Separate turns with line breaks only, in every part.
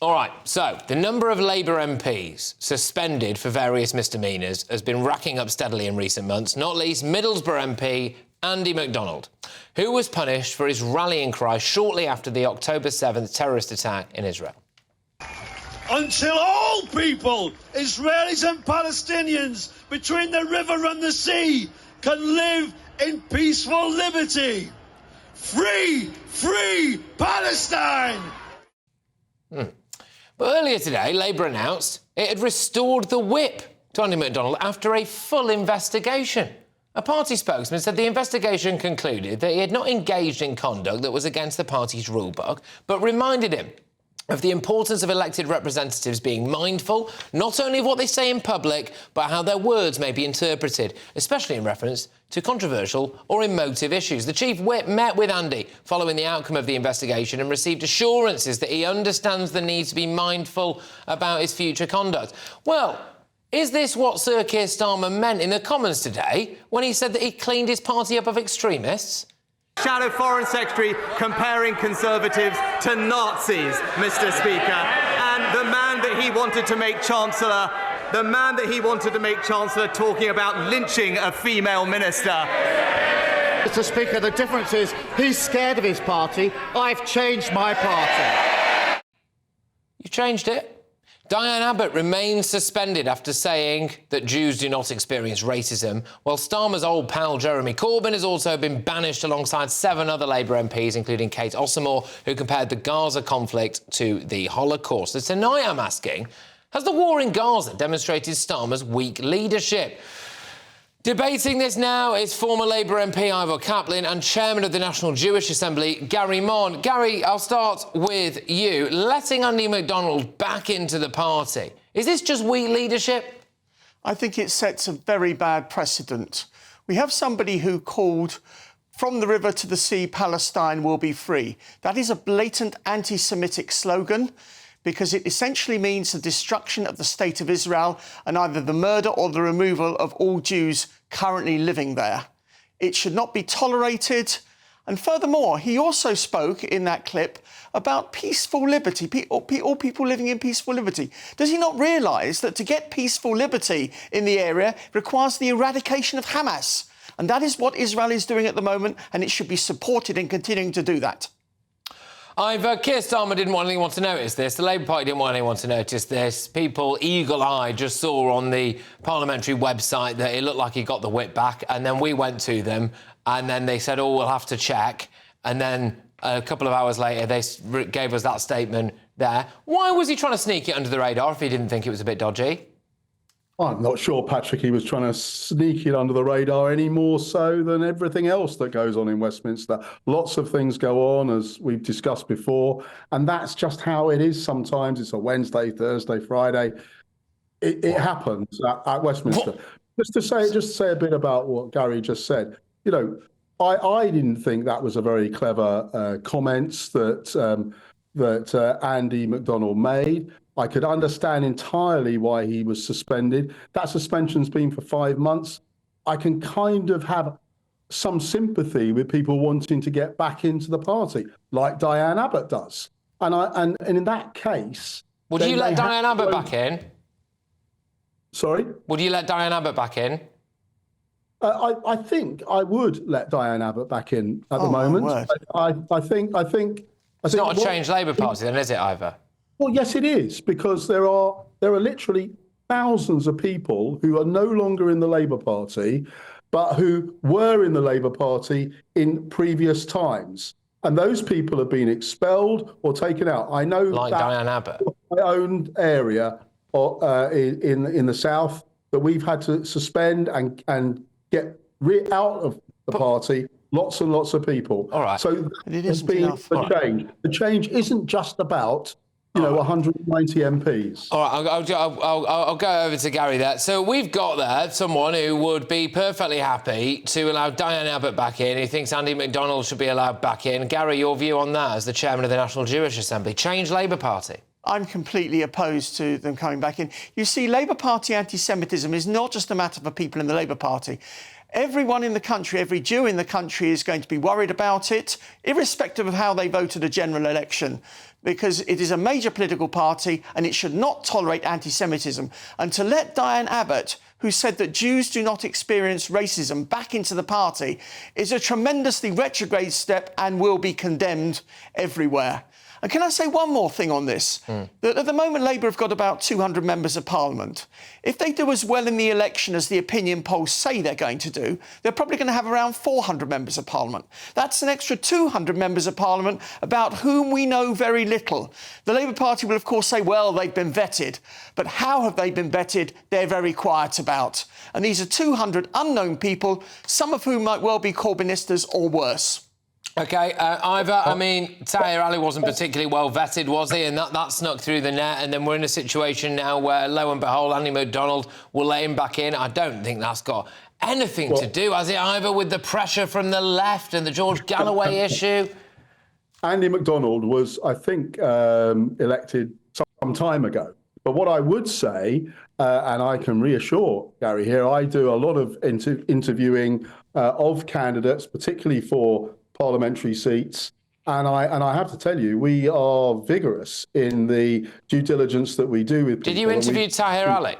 All right, so the number of Labour MPs suspended for various misdemeanours has been racking up steadily in recent months, not least Middlesbrough MP Andy McDonald, who was punished for his rallying cry shortly after the October 7th terrorist attack in Israel.
Until all people, Israelis and Palestinians, between the river and the sea, can live in peaceful liberty. Free, free Palestine!
But earlier today, Labour announced it had restored the whip to Andy McDonald after a full investigation. A party spokesman said the investigation concluded that he had not engaged in conduct that was against the party's rulebook, but reminded him of the importance of elected representatives being mindful not only of what they say in public, but how their words may be interpreted, especially in reference to controversial or emotive issues. The Chief Whip met with Andy following the outcome of the investigation and received assurances that he understands the need to be mindful about his future conduct. Well, is this what Sir Keir Starmer meant in the Commons today when he said that he cleaned his party up of extremists?
Shadow Foreign Secretary comparing Conservatives to Nazis, Mr. Speaker, and the man that he wanted to make Chancellor, talking about lynching a female minister.
Mr. Speaker, the difference is he's scared of his party. I've changed my party.
You've changed it. Diane Abbott remains suspended after saying that Jews do not experience racism, while Starmer's old pal Jeremy Corbyn has also been banished alongside 7 other Labour MPs, including Kate Ossemore, who compared the Gaza conflict to the Holocaust. So tonight I'm asking, has the war in Gaza demonstrated Starmer's weak leadership? Debating this now is former Labour MP Ivor Kaplan and chairman of the National Jewish Assembly, Gary Mon. Gary, I'll start with you. Letting Andy McDonald back into the party, is this just weak leadership?
I think it sets a very bad precedent. We have somebody who called, "From the river to the sea, Palestine will be free." That is a blatant anti-Semitic slogan, because it essentially means the destruction of the State of Israel and either the murder or the removal of all Jews currently living there. It should not be tolerated. And furthermore, he also spoke in that clip about peaceful liberty, all people living in peaceful liberty. Does he not realise that to get peaceful liberty in the area requires the eradication of Hamas? And that is what Israel is doing at the moment, and it should be supported in continuing to do that.
Keir Starmer didn't want anyone to notice this. The Labour Party didn't want anyone to notice this. People, eagle-eyed, just saw on the parliamentary website that it looked like he got the whip back, and then we went to them, and then they said, oh, we'll have to check. And then a couple of hours later, they gave us that statement there. Why was he trying to sneak it under the radar if he didn't think it was a bit dodgy?
I'm not sure, Patrick, he was trying to sneak it under the radar any more so than everything else that goes on in Westminster. Lots of things go on, as we've discussed before, and that's just how it is sometimes. It's a Wednesday, Thursday, Friday. It happens at Westminster. Just to say a bit about what Gary just said, you know, I didn't think that was a very clever comments that Andy McDonald made. I could understand entirely why he was suspended. That suspension's been for 5 months. I can kind of have some sympathy with people wanting to get back into the party, like Diane Abbott does. And in that case...
Would you let Diane Abbott back in?
Sorry?
Would you let Diane Abbott back in?
I think I would let Diane Abbott back in at the moment. I think
it's not a changed Labour Party then, is it, Ivor?
Well, yes, it is, because there are literally thousands of people who are no longer in the Labour Party, but who were in the Labour Party in previous times. And those people have been expelled or taken out. I know
like
that
Diane Abbott.
My own area in the south that we've had to suspend and get out of the party. Lots and lots of people.
All right.
So there's been a change. The change isn't just about 190 MPs.
All right, I'll go over to Gary there. So we've got there someone who would be perfectly happy to allow Diane Abbott back in. He thinks Andy McDonald should be allowed back in. Gary, your view on that as the chairman of the National Jewish Assembly. Change Labour Party.
I'm completely opposed to them coming back in. You see, Labour Party anti-Semitism is not just a matter for people in the Labour Party. Everyone in the country, every Jew in the country is going to be worried about it, irrespective of how they voted a general election. because it is a major political party and it should not tolerate anti-Semitism. And to let Diane Abbott, who said that Jews do not experience racism, back into the party is a tremendously retrograde step and will be condemned everywhere. And can I say one more thing on this? That at the moment, Labour have got about 200 members of Parliament. If they do as well in the election as the opinion polls say they're going to do, they're probably going to have around 400 members of Parliament. That's an extra 200 members of Parliament about whom we know very little. The Labour Party will, of course, say, well, they've been vetted. But how have they been vetted? They're very quiet about. And these are 200 unknown people, some of whom might well be Corbynistas or worse.
OK, Ivor, I mean, Tahir Ali wasn't particularly well vetted, was he? And that snuck through the net. And then we're in a situation now where, lo and behold, Andy McDonald will let him back in. I don't think that's got anything to do, has it, Ivor, with the pressure from the left and the George Galloway issue?
Andy McDonald was, I think, elected some time ago. But what I would say, and I can reassure Gary here, I do a lot of interviewing of candidates, particularly for parliamentary seats. And I have to tell you, we are vigorous in the due diligence that we do with people.
Did you interview Tahir Ali?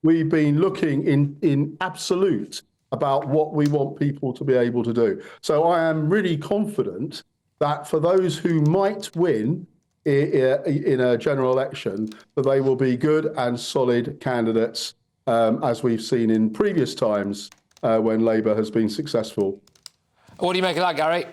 We've been looking in absolute about what we want people to be able to do. So I am really confident that for those who might win in a general election, that they will be good and solid candidates, as we've seen in previous times when Labour has been successful.
What do you make of that, Gary?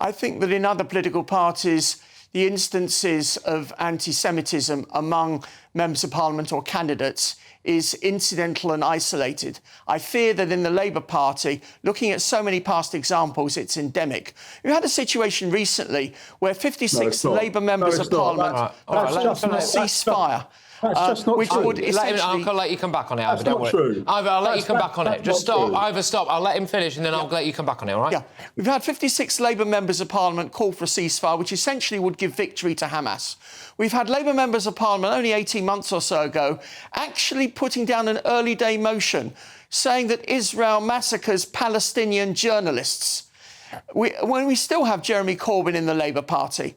I think that in other political parties, the instances of anti-Semitism among members of Parliament or candidates is incidental and isolated. I fear that in the Labour Party, looking at so many past examples, it's endemic. We had a situation recently where 56 Labour members of Parliament called for a ceasefire. Which would essentially...
I'll let you come back on it, Ivor,
don't worry.
True. Ivor, I'll let you come back on it. Just stop, Ivor, stop. I'll let him finish and then I'll let you come back on it, all right?
Yeah. We've had 56 Labour members of Parliament call for a ceasefire, which essentially would give victory to Hamas. We've had Labour members of Parliament only 18 months or so ago actually putting down an early day motion saying that Israel massacres Palestinian journalists. When we still have Jeremy Corbyn in the Labour Party,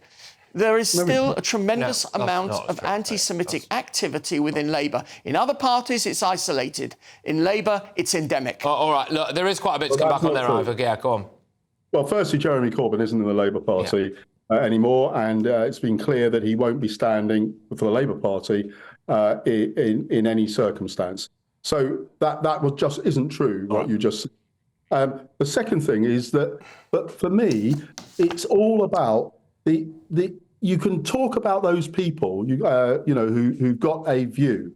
there is still a tremendous amount of anti-Semitic activity within Labour. In other parties, it's isolated. In Labour, it's endemic.
All right, look, there is quite a bit to come back on there, Ivor. Yeah, go on.
Well, firstly, Jeremy Corbyn isn't in the Labour Party anymore, and it's been clear that he won't be standing for the Labour Party in any circumstance. So that just isn't true, what you just said. The second thing is that, but for me, it's all about the you can talk about those people, who got a view.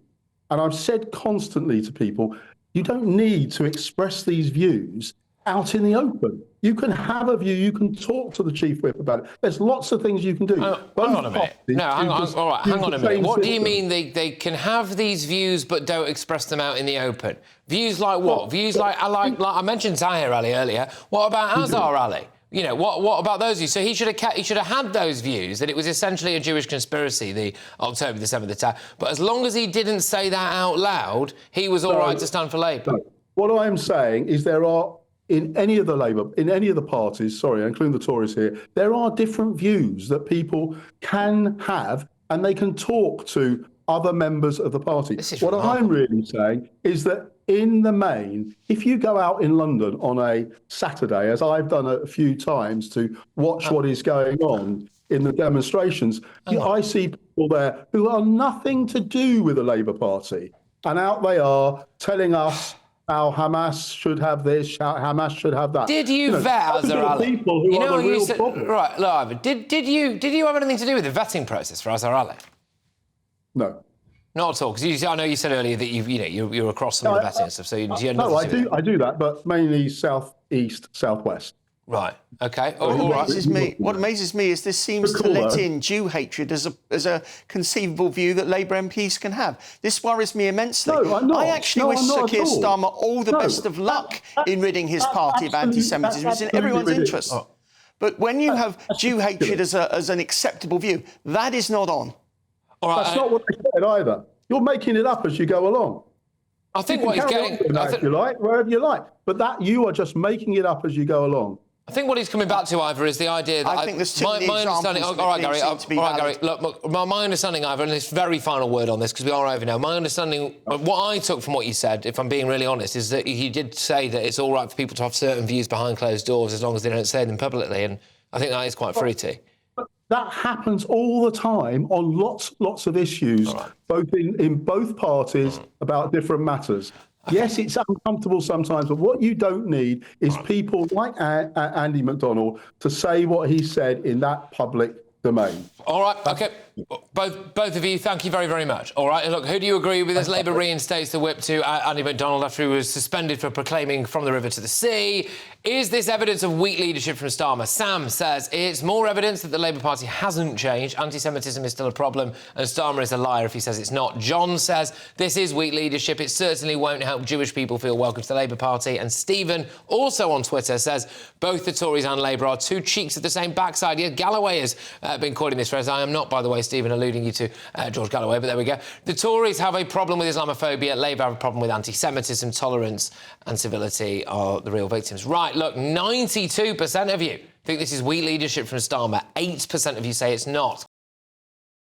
And I've said constantly to people, you don't need to express these views out in the open. You can have a view, you can talk to the Chief Whip about it. There's lots of things you can do.
Hang on a minute. No, hang on a minute. What do you mean they can have these views but don't express them out in the open? Views like what? Views like I mentioned Tahir Ali earlier. What about Azhar Ali? You know, what about those views? So he should have had those views, that it was essentially a Jewish conspiracy, the October the 7th attack. But as long as he didn't say that out loud, he was all right to stand for Labour.
No. What I'm saying is there are, in any of the parties, including the Tories here, there are different views that people can have, and they can talk to other members of the party. What I'm really saying is that in the main, if you go out in London on a Saturday, as I've done a few times to watch what is going on in the demonstrations, I see people there who are nothing to do with the Labour Party. And out they are telling us how Hamas should have this, how Hamas should have that.
Did you vet Azhar Ali?
People who are the real problem.
Right, look, Ivor, did you have anything to do with the vetting process for Azhar Ali?
No.
Not at all, because I know you said earlier that you're across some of the vetting and stuff. So you had nothing
I do that, but mainly southeast, southwest.
Right. Okay.
What amazes me is this seems to let in Jew hatred as a conceivable view that Labour MPs can have. This worries me immensely.
No, I'm not.
I actually wish Sir Keir Starmer all the best of luck in ridding his party of anti-Semitism. It's in everyone's interest. But when you have Jew hatred as an acceptable view, that is not on.
All right, that's not what I said either. You're making it up as you go along.
I think what he's getting...
If you like, wherever you like. But that you are just making it up as you go along.
I think what he's coming back to, Ivor, is the idea that
I think there's too many
understanding.
examples
All right,
that
Gary.
seem to be
All right, Gary.
valid.
Look, my understanding, Ivor, and this very final word on this because we are over now. My understanding, what I took from what you said, if I'm being really honest, is that you did say that it's all right for people to have certain views behind closed doors as long as they don't say them publicly, and I think that is quite fruity.
That happens all the time on lots of issues, both in both parties about different matters. Okay. Yes, it's uncomfortable sometimes, but what you don't need is people like Andy McDonald to say what he said in that public domain.
All right, OK. Both of you, thank you very, very much. All right, look, who do you agree with as Labour reinstates the whip to Andy McDonald after he was suspended for proclaiming from the river to the sea? Is this evidence of weak leadership from Starmer? Sam says it's more evidence that the Labour Party hasn't changed. Anti-Semitism is still a problem, and Starmer is a liar if he says it's not. John says this is weak leadership. It certainly won't help Jewish people feel welcome to the Labour Party. And Stephen, also on Twitter, says both the Tories and Labour are two cheeks of the same backside. Yeah, Galloway has been quoting this phrase. I am not, by the way, Stephen, alluding you to George Galloway, but there we go. The Tories have a problem with Islamophobia. Labour have a problem with anti-Semitism. Tolerance and civility are the real victims. Right, look, 92% of you think this is weak leadership from Starmer. 8% of you say it's not.